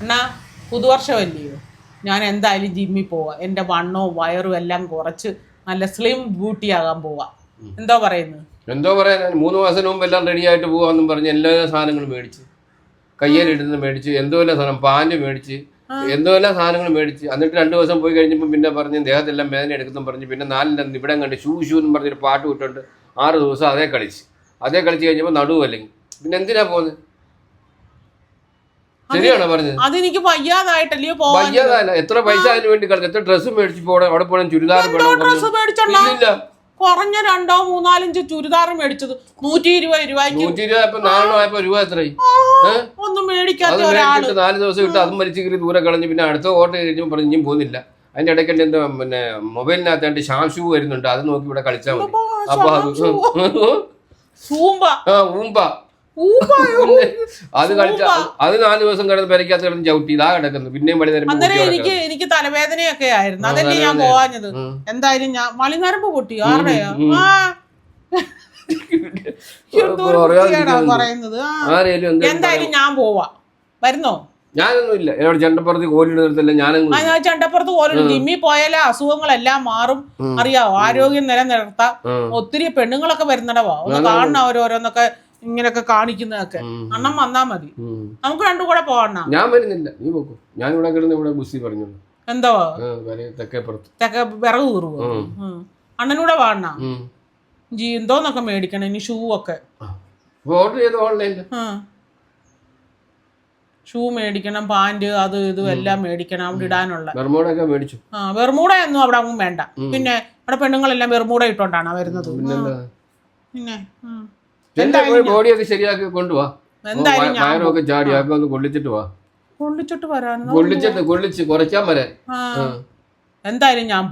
എന്നാ പുതുവർഷമല്ലയോ, ഞാൻ എന്തായാലും ജിമ്മിൽ പോവാം. എൻ്റെ വണ്ണവും വയറും എല്ലാം കുറച്ച് നല്ല സ്ലിം ബ്യൂട്ടി ആകാൻ പോവാം. എന്തോ പറയുന്നത്? എന്തോ പറയാൻ 3 മാസം മുമ്പ് എല്ലാം റെഡി ആയിട്ട് പോവാന്നും പറഞ്ഞ് എല്ലാ സാധനങ്ങളും മേടിച്ച്, കയ്യേലിടുന്ന മേടിച്ച്, എന്തോല്ലാം സാധനം, പാൻറ് മേടിച്ച്, എന്തോല്ലാം സാധനങ്ങൾ മേടിച്ച്. എന്നിട്ട് 2 ദിവസം പോയി കഴിഞ്ഞപ്പോൾ പിന്നെ പറഞ്ഞ് ദേഹത്തെല്ലാം വേദന എടുക്കുന്നു പറഞ്ഞ് പിന്നെ 4 ഇവിടെ കണ്ട് ഷൂ എന്ന് പറഞ്ഞൊരു പാട്ട് വിട്ടുണ്ട് 6 ദിവസം അതേ കളിച്ച് കഴിഞ്ഞപ്പോൾ നടുവ് അല്ലെങ്കിൽ പിന്നെ എന്തിനാ പോകുന്നത്? ശരിയാണോ പറഞ്ഞത്? അതെനിക്ക് വയ്യാതായിട്ടല്ലയോ വയ്യാതല്ല. എത്ര പൈസ അതിന് വേണ്ടി കളിച്ചു, എത്ര ഡ്രസ്സ് മേടിച്ച് പോകണം, അവിടെ പോകണം, ചുരിദാർ കുറഞ്ഞ 2, 3, 4 ചുരിദാർ മേടിച്ചത് 120 രൂപയ്ക്ക്. 120 4 ആയപ്പോ രൂപ എത്രയായി? ഒന്നും മേടിക്കാത്ത 4 ദിവസം ഇട്ട് അതും മരിച്ചു കയറി ദൂരെ കളഞ്ഞ് പിന്നെ അടുത്ത ഓട്ടം കഴിഞ്ഞപ്പോൾ പറഞ്ഞു ഇനിയും പോകുന്നില്ല. അതിന്റെ ഇടയ്ക്ക് എന്തോ പിന്നെ മൊബൈലിനകത്തായിട്ട് ഷാംഷൂ വരുന്നുണ്ട്, അത് നോക്കി ഇവിടെ കളിച്ചാൽ മതി. അപ്പൊ അത് കളിച്ച അത് 4 ദിവസം കിടന്ന് പെരക്കകത്ത് കിടന്ന് ചവിട്ടി ഇതാ കിടക്കുന്നു. പിന്നെയും എനിക്ക് തലവേദനയൊക്കെ ആയിരുന്നു, അതല്ലേ ഞാൻ പോവാഞ്ഞത്. എന്തായാലും ഞാൻ മളിനരമ്പ് പൊട്ടി ആരുടെയാ പറയുന്നത്. എന്തായാലും ഞാൻ പോവാ. വരുന്നോ? ഞാനൊന്നും ഇല്ല, എന്നോട് ചെണ്ടപ്പുറത്ത് കോലിടുന്നില്ല. ചെണ്ടപ്പുറത്ത് കോലിടും. ജിമ്മിൽ പോയാലേ അസുഖങ്ങളെല്ലാം മാറും, അറിയാവോ? ആരോഗ്യം നിലനിർത്താം. ഒത്തിരി പെണ്ണുങ്ങളൊക്കെ വരുന്നിടവാ, ഒന്ന് കാണണം അവരോരോന്നൊക്കെ ഇങ്ങനെയൊക്കെ കാണിക്കുന്നതൊക്കെ. അണ്ണം വന്നാ മതി, നമുക്ക് രണ്ടും കൂടെ പോകണം. ഞാൻ വരുന്നില്ല, നീ പോക്കോ. ഞാൻ ഇവിടെ കിടന്ന് ഇവിടെ ബുസി പറഞ്ഞു. എന്തോ തെക്കേ വിറക് കീറുവോ? അണ്ണനൂടെ വാണ എന്തോന്നൊക്കെ മേടിക്കണം. ഇനി ഷൂ ഒക്കെ ഓർഡർ ചെയ്ത് ഓൺലൈനിൽ ഷൂ മേടിക്കണം, പാന്റ് അത് ഇതും എല്ലാം മേടിക്കണം അവിടെ ഇടാനുള്ള. ബെർമൂഡയൊക്കെ മേടിച്ചു. ബെർമൂഡ ഒന്നും അവിടെ ഒന്നും വേണ്ട. പിന്നെ അവിടെ പെണ്ണുങ്ങളെല്ലാം ബെർമൂഡ ഇട്ടോണ്ടാണ് വരുന്നത്. പിന്നെ ബോഡിയൊക്കെ ശരിയാക്കി കൊണ്ടുപോവാ. വയറൊക്കെ ചാടിയാക്കി ഒന്ന് കൊള്ളിച്ചിട്ട് വാ. കൊള്ളിച്ച് കുറയ്ക്കാൻ വരാൻ. എന്തായാലും ഞാൻ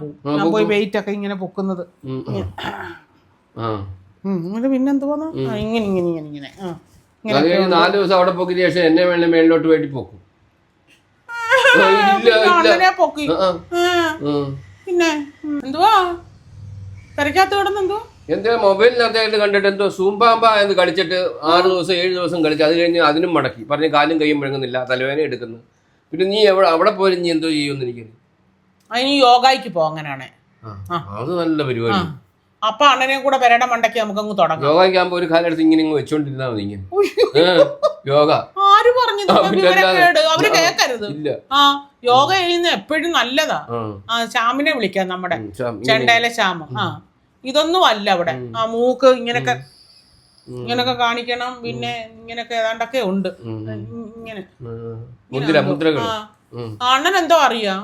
പോയി വെയിറ്റ് ഒക്കെ ഇങ്ങനെ പൊക്കുന്നത്. പിന്നെന്തുവാ ഇങ്ങനെ ഇങ്ങനെ ഇങ്ങനെ ഇങ്ങനെ 4 ദിവസം അവിടെ പോക്കിന് ശേഷം എന്നെ വേണേ മേളിലോട്ട് വേണ്ടി പോക്കും. പിന്നെ എന്തുവാ പെരക്കകത്ത് കിടന്ന് എന്തോ എന്താ മൊബൈലിനകത്തായിട്ട് കണ്ടിട്ട് എന്തോ സൂമ്പാമ്പ എന്ന് കളിച്ചിട്ട് 6 ദിവസം 7 ദിവസം കളിച്ച് അത് കഴിഞ്ഞ് അതിനും മടക്കി പറഞ്ഞ് കാലും കൈയും മുഴങ്ങുന്നില്ല, തലവേദന എടുക്കുന്നു. പിന്നെ നീ അവിടെ പോയി നീ എന്തോ ചെയ്യുമെന്ന് എനിക്ക് അതിന് യോഗയ്ക്ക് പോ. അങ്ങനെയാണേ അത് നല്ല പരിപാടി. അപ്പൊ അണ്ണനെ കൂടെ പെരയുടെ മണ്ടയ്ക്ക് നമുക്കങ്ങ് തുടങ്ങാം. യോഗയ്ക്ക് ആകുമ്പോ ഒരു കാലെടുത്ത് ഇങ്ങനെ വെച്ചോണ്ടിരുന്നാ മതി. ഇങ്ങനെ യോഗ ആര് പറഞ്ഞു? അവര് കേക്കരുത്. യോഗ ചെയ്യുന്ന എപ്പോഴും നല്ലതാ. ശ്യാമിനെ വിളിക്കാം, നമ്മുടെ ചെണ്ടയിലെ ശ്യാമ. ഇതൊന്നും അല്ല അവിടെ. മൂക്ക് ഇങ്ങനൊക്കെ കാണിക്കണം. പിന്നെ ഇങ്ങനൊക്കെ ഏതാണ്ടൊക്കെ ഉണ്ട്. ഇങ്ങനെ അണ്ണൻ എന്തോ അറിയാ.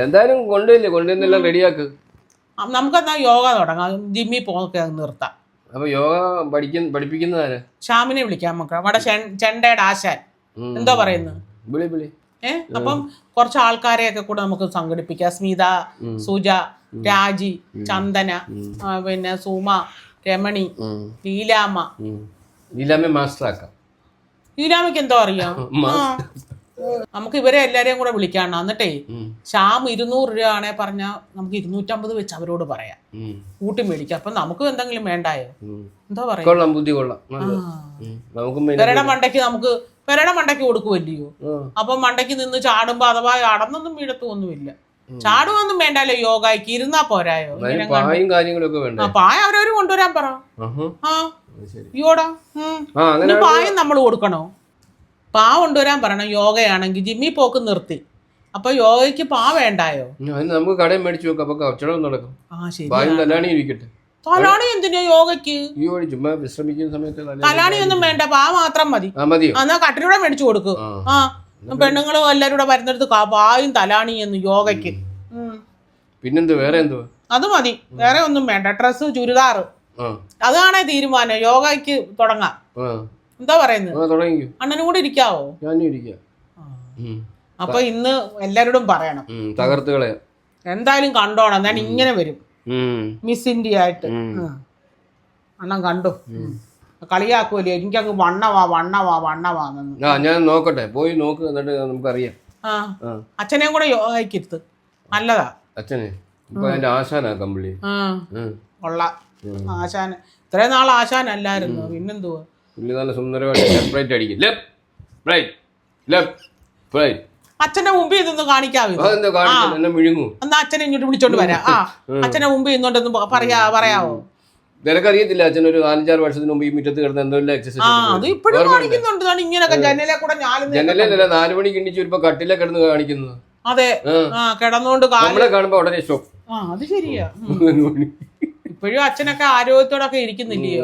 എന്തായാലും കൊണ്ടുവന്നില്ല റെഡിയാക്ക്. നമുക്കെന്നാ യോഗ തുടങ്ങാം, ജിമ്മിൽ പോക്കെ നിർത്താം. അപ്പൊ യോഗ പഠിപ്പിക്കുന്നതാര്? ശ്യാമിനെ വിളിക്കാം നമുക്ക്, അവിടെ ചെണ്ടയുടെ ആശാൻ. എന്തോ പറയുന്നു? അപ്പം കുറച്ച് ആൾക്കാരെയൊക്കെ കൂടെ നമുക്ക് സംഘടിപ്പിക്കാം. സ്മിത, സുജ, രാജി, ചന്ദന, പിന്നെ സുമ, രമണി, ലീലാമ്മ മാസ്റ്റർ ആക്കാം. ലീലാമ്മയ്ക്ക് എന്തോ അറിയാം. നമുക്ക് ഇവരെ എല്ലാരെയും കൂടെ വിളിക്കാണ്. എന്നിട്ടേ ശ്യാം 200 രൂപ ആണേ പറഞ്ഞാ നമുക്ക് 250 വെച്ച് അവരോട് പറയാം, കൂട്ടി മേടിക്കാം. അപ്പൊ നമുക്ക് എന്തെങ്കിലും വേണ്ടായോ? എന്താ പറയാ? പെരയുടെ മണ്ടയ്ക്ക് കൊടുക്കുമല്ലയോ? അപ്പൊ മണ്ടയ്ക്ക് നിന്ന് ചാടുമ്പോ അഥവാ അടന്നൊന്നും വീഴത്തൊന്നുമില്ല. ചാടുവൊന്നും വേണ്ടല്ലോ യോഗയ്ക്ക്, ഇരുന്നാ പോരായോ? പായ അവരവര് കൊണ്ടുവരാൻ പറ. പായം നമ്മൾ കൊടുക്കണോ? പാ കൊണ്ടുവരാൻ പറയണം. യോഗയാണെങ്കിൽ ജിമ്മിൽ പോക്ക് നിർത്തി. അപ്പൊ യോഗയ്ക്ക് പാ വേണ്ടായോ? നമുക്ക് കടയിൽ മേടിച്ചു നോക്കാം, അപ്പൊ കച്ചവടം നടക്കും. തലാണി എന്തിനാ യോഗയ്ക്ക്? വിശ്രമിക്കുന്ന സമയത്ത് തലാണി ഒന്നും വേണ്ട, പാ മാത്രം മതി. എന്നാ കട്ടിലൂടെ മേടിച്ചു കൊടുക്കും. പെണ്ണുങ്ങളും എല്ലാരും കൂടെ വരുന്നിടത്ത് പായും തലാണി എന്ന് യോഗയ്ക്ക്. പിന്നെന്ത് വേറെ എന്തോ? അത് മതി, വേറെ ഒന്നും വേണ്ട. ഡ്രസ്സ്, ചുരിദാറ്, അതാണേ തീരുമാനം. യോഗയ്ക്ക് തുടങ്ങാം. എന്താ പറയുന്നത്? അണ്ണനും കൂടെ ഇരിക്കാവോ? അപ്പൊ ഇന്ന് എല്ലാരോടും പറയണം, തകർത്തുകളെ എന്തായാലും കണ്ടോണം. ഞാൻ ഇങ്ങനെ വരും മിസ് ഇന്ത്യ ആയിട്ട്. അണ്ണൻ കണ്ടു കളിയാക്കുമല്ലേ? എനിക്കങ്ങ് വണ്ണവാന്ന്. ഞാൻ നോക്കട്ടെ, പോയി നോക്ക്, എന്നിട്ട് നമുക്കറിയാം. അച്ഛനെയും കൂടെ യോഗയ്ക്കിരുത്ത്, നല്ലതാ. അച്ഛനെ ആശാനാ കമ്പിളി കൊള്ളാം. ആശാൻ ഇത്രയും നാൾ ആശാനല്ലായിരുന്നു, പിന്നെന്തുവാ? നല്ല സുന്ദരമായിട്ട് സെപ്പറേറ്റ് അടിക്കില്ലേ? Right left right. അച്ഛന്റെ മുമ്പിൽ ഇതൊന്നും കാണിക്കാവോ? അതെന്താ കാണിക്കാൻ എന്നെ വിഴുങ്ങും? എന്നാ അച്ഛനെ ഇങ്ങോട്ട് വിളിച്ചോണ്ട് വരാം. അച്ഛനെ മുമ്പിൽ ഇന്നോട്ടൊന്ന് പറയാവോ? നിനക്കറിയത്തില്ല അച്ഛൻ ഒരു 4-5 വർഷത്തിന് മുമ്പ് ഈ മുറ്റത്ത് കിടന്ന് എന്തെല്ലാം എക്സസൈസ് അത് ഇപ്പോഴും കാണിക്കുന്നുണ്ട്. ഇങ്ങനെയൊക്കെ ജനലെ കൂടെ ജനലല്ല 4 മണിക്ക് എണ്ണിച്ച് വരുമ്പോ കട്ടിലെ കിടന്ന് കാണിക്കുന്നത്. അതെ, കിടന്നുകൊണ്ട് നമ്മളെ കാണുമ്പോ ഉടനെ സ്റ്റോപ്പ്. അത് ശരിയാ. ഇപ്പോഴും അച്ഛനൊക്കെ ആരോഗ്യത്തോടൊക്കെ ഇരിക്കുന്നില്ലയോ?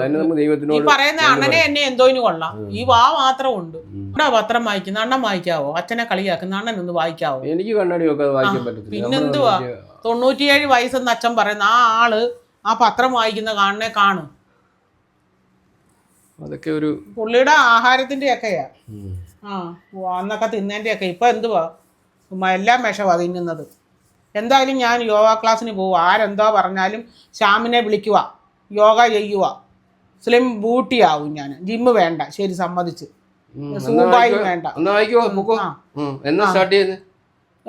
ഈ പറയുന്ന അണ്ണനെ എന്നെ എന്തോയിന് കൊള്ളാം. ഈ വാ മാത്രം ഉണ്ട്. ഇവിടെ പത്രം വായിക്കുന്ന അണ്ണൻ വായിക്കാവോ? അച്ഛനെ കളിയാക്കുന്ന അണ്ണൻ ഒന്ന് വായിക്കാവോ? എനിക്ക് കണ്ണാടി വായിക്കാൻ പറ്റത്തില്ല. പിന്നെന്തുവാ 97 വയസ്സെന്ന് അച്ഛൻ പറയുന്ന ആ ആള് ആ പത്രം വായിക്കുന്ന കാണും. അതൊക്കെ ഒരു പുള്ളിയുടെ ആഹാരത്തിന്റെ ഒക്കെയാ. അന്നൊക്കെ തിന്നേന്റെ ഒക്കെ. ഇപ്പൊ എന്തുവാ എല്ലാം വിഷവാ തിന്നുന്നത്. എന്തായാലും ഞാൻ യോഗ ക്ലാസ്സിന് പോവുക. ആരെന്തോ പറഞ്ഞാലും ശ്യാമിനെ വിളിക്കുക, യോഗ ചെയ്യുക, സ്ലിം ബൂട്ടിയാവും ഞാൻ. ജിമ്മ് വേണ്ട, ശരി സമ്മതിച്ച്. സൂമ്പായും വേണ്ട.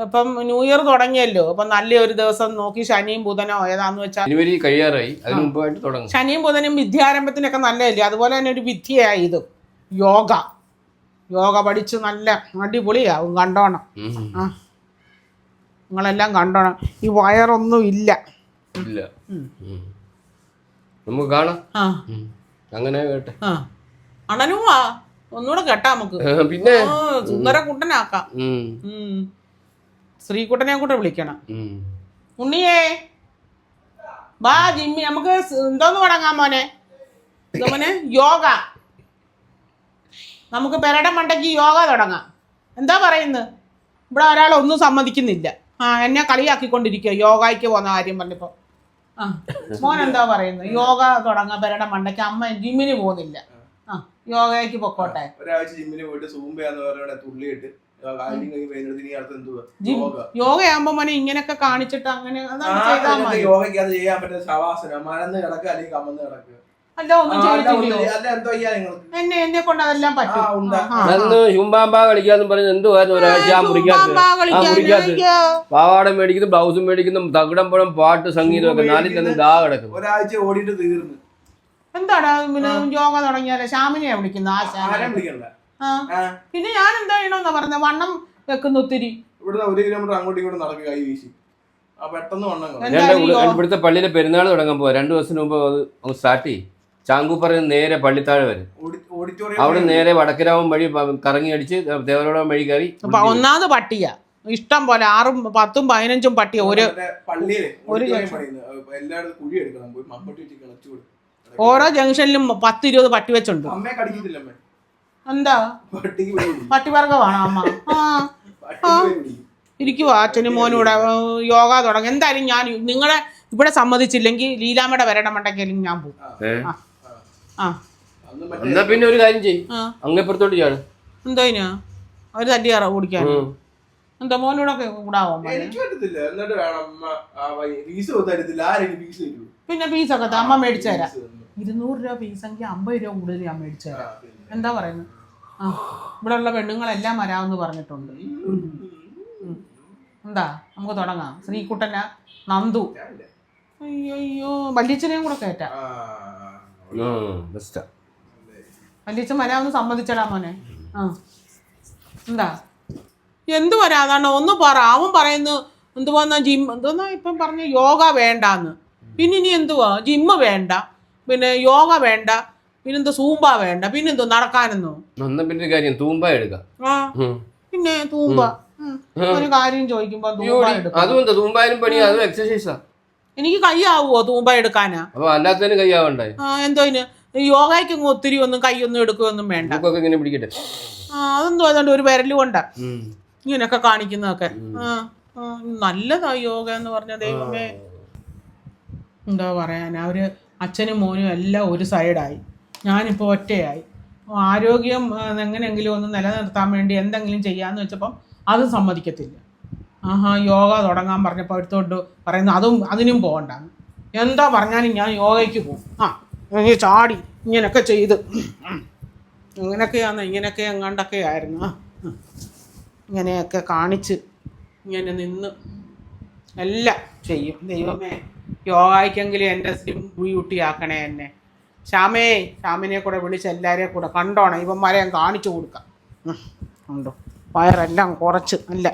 ഇപ്പം ന്യൂ ഇയർ തുടങ്ങിയല്ലോ. അപ്പൊ നല്ലൊരു ദിവസം നോക്കി ശനിയും ബുധനോ ഏതാന്ന് വെച്ചാൽ കഴിയാറായി. ശനിയും ബുധനും വിദ്യാരംഭത്തിനൊക്കെ നല്ലതല്ലേ. അതുപോലെ തന്നെ ഒരു വിദ്യയായി ഇത് യോഗ പഠിച്ച് നല്ല അടിപൊളിയാവും. കണ്ടോണം. നിങ്ങളെല്ലാം കണ്ടോണം. ഈ വയറൊന്നും ഇല്ല. നമുക്ക് കാണാം. അങ്ങനെ കേട്ടെ. അണനും ഒന്നുകൂടെ കേട്ടാ നമുക്ക്. പിന്നെ സുന്ദര കുട്ടനാക്കാം. ശ്രീകുട്ടനെ കൂടെ വിളിക്കണം. ഉണ്ണിയേ ബാ ജിമ്മി, നമുക്ക് എന്തോന്ന് തുടങ്ങാം മോനെ? യോഗ. നമുക്ക് പെരട മണ്ടയ്ക്ക് യോഗ തുടങ്ങാം. എന്താ പറയുന്നത്? ഇവിടെ ഒരാളൊന്നും സമ്മതിക്കുന്നില്ല. എന്നെ കളിയാക്കിക്കൊണ്ടിരിക്കുക യോഗയ്ക്ക് പോകുന്ന കാര്യം പറഞ്ഞപ്പോ. മോൻ എന്താ പറയുന്നത്? യോഗ തുടങ്ങാം പെരട മണ്ടയ്ക്ക്. അമ്മ ജിമ്മിന് പോകുന്നില്ല. യോഗയ്ക്ക് പൊക്കോട്ടെ. ഒരാഴ്ച ജിമ്മിന് പോയിട്ട് സൂമ്പയാന്ന് പറഞ്ഞ തുള്ളിയിട്ട് യോഗയാകുമ്പോ മോനെ ഇങ്ങനെയൊക്കെ കാണിച്ചിട്ട് അങ്ങനെ യോഗയ്ക്ക് അത് ചെയ്യാൻ പറ്റുന്ന ശവാസനം, മലന്ന് കിടക്കുക അല്ലെങ്കിൽ കമന്ന് കിടക്കുക. അല്ല ഒന്നും ചെയ്തില്ലയോ? എന്നെ കൊണ്ട് അതെല്ലാം പറ്റും. കളിക്കാന്ന് പറഞ്ഞ് എന്തുവായിരുന്നു ഒരാഴ്ച പാവാട മേടിക്കുന്നു, ബ്ലൗസും മേടിക്കുന്നു, തകിടമ്പഴം, പാട്ട്, സംഗീതമൊക്കെ. നാലിൽ തന്നെ ദാ കിടക്കും. ഒരാഴ്ച ഓടിയിട്ട് തീർന്നു. എന്താടാ പിന്നെ യോഗ തുടങ്ങിയാലേ ശ്യാമിനെയാ വിളിക്കുന്ന? പിന്നെ ഞാൻ എന്താ ചെയ്യണമെന്നാ പറഞ്ഞ? വണ്ണം വെക്കുന്ന ഒത്തിരി. ഇവിടുന്ന് 1 കിലോമീറ്റർ അങ്ങോട്ടും ഇങ്ങോട്ടും നടക്കുക കൈ വീശി. പെട്ടെന്ന് വണ്ണം. ഇവിടുത്തെ പള്ളിയിലെ പെരുന്നാൾ തുടങ്ങാൻ പോവാ. 2 ദിവസത്തിന് മുമ്പ് അത് സ്റ്റാർട്ട് ചെയ്യും. ചാങ്കൂപ്പറ നേരെ പള്ളിത്താഴ് വരെ. അവിടെ നേരെ വടക്കരാമം വഴി കറങ്ങി അടിച്ച് ദേവരോടം വഴി കയറി. ഒന്നാമത് പട്ടിയ ഇഷ്ടം പോലെ 6, 10, 15 പട്ടിയ ഓരോ ജംഗ്ഷനിലും 10-20 പട്ടി വെച്ചുണ്ട്. എന്താ പട്ടിവർഗമാണ് അമ്മ. ഇരിക്കുവാ അച്ഛനും മോനും കൂടെ യോഗ തുടങ്ങി. എന്തായാലും ഞാൻ നിങ്ങളെ ഇവിടെ സമ്മതിച്ചില്ലെങ്കിൽ ലീലാമ്മയുടെ വരട മണ്ടയ്ക്കെങ്കിലും ഞാൻ പോകും. എന്നാ പിന്നെ ഒരു കാര്യം ചെയ്യും, അങ്ങപ്പുറത്തോട്ട് ചാട്. എന്തോ അവര് തല്ലി ഓടിക്കാൻ. എന്താ മോനോടൊക്കെ കൂടാവോ? പിന്നെ ഫീസൊക്കെ അമ്മ മേടിച്ചു തരാം. 200 രൂപ ഫീസെങ്കിൽ 50 രൂപ കൂടുതൽ ഞാൻ മേടിച്ചു തരാം. എന്താ പറയുന്നത്? ഇവിടെ ഉള്ള പെണ്ണുങ്ങളെല്ലാം വരാമെന്ന് പറഞ്ഞിട്ടുണ്ട്. എന്താ നമുക്ക് തുടങ്ങാം. ശ്രീകുട്ടന, നന്ദു, അയ്യോ വല്യച്ഛനെയും കൂടെ കയറ്റാം. വല്യച്ഛൻ വരാമെന്ന് സമ്മതിച്ചടാ മോനെ. എന്താ എന്ത് വരാതാണോ ഒന്ന് പറ. അവൻ പറയുന്നു എന്തുവാന്നാ എന്തോന്നാ ഇപ്പം പറഞ്ഞു യോഗ വേണ്ടാന്ന്. പിന്നെ ഇനി എന്തുവാ ജിമ്മ് വേണ്ട, പിന്നെ യോഗ വേണ്ട, പിന്നെന്തോ സൂമ്പ വേണ്ട, പിന്നെന്തോ നടക്കാനെന്നോ. പിന്നെ കാര്യം തൂമ്പ എടുക്കാം. പിന്നെ തൂമ്പ ഒരു കാര്യം ചോദിക്കുമ്പോ എനിക്ക് കൈയാവോ തൂമ്പ എടുക്കാനാ? എന്തോ യോഗയ്ക്ക് ഒത്തിരി ഒന്നും കൈയൊന്നും എടുക്കുകയൊന്നും വേണ്ട. അതെന്തോ അതുകൊണ്ട് ഒരു വിരല് കൊണ്ടാ ഇങ്ങനെയൊക്കെ കാണിക്കുന്നതൊക്കെ. നല്ലതാ യോഗ എന്ന് പറഞ്ഞ. ദൈവമേ എന്താ പറയാൻ, അവര് അച്ഛനും മോനും എല്ലാം ഒരു സൈഡായി, ഞാനിപ്പോൾ ഒറ്റയായി. ആരോഗ്യം എങ്ങനെയെങ്കിലും ഒന്ന് നിലനിർത്താൻ വേണ്ടി എന്തെങ്കിലും ചെയ്യാന്ന് വെച്ചപ്പം അതും സമ്മതിക്കത്തില്ല. യോഗ തുടങ്ങാൻ പറഞ്ഞപ്പോൾ എടുത്തോണ്ട് പറയുന്നു അതിനും പോകണ്ടാന്ന്. എന്താ പറഞ്ഞാലും ഞാൻ യോഗയ്ക്ക് പോകും. ചാടി ഇങ്ങനെയൊക്കെ ചെയ്ത് ഇങ്ങനെയൊക്കെ എങ്ങാണ്ടൊക്കെ ആയിരുന്നു. ഇങ്ങനെയൊക്കെ കാണിച്ച് ഇങ്ങനെ നിന്ന് എല്ലാം ചെയ്യും. ദൈവമേ യോഗയ്ക്കെങ്കിലും എൻ്റെ ബ്യൂട്ടി ആക്കണേ എന്നെ. ശ്യാമിനെ കൂടെ വിളിച്ച് എല്ലാവരെയും കൂടെ കണ്ടോണം. ഇവന്മാരെ ഞാൻ കാണിച്ചു കൊടുക്കാം. ഉണ്ടോ വയറെല്ലാം കുറച്ച് നല്ല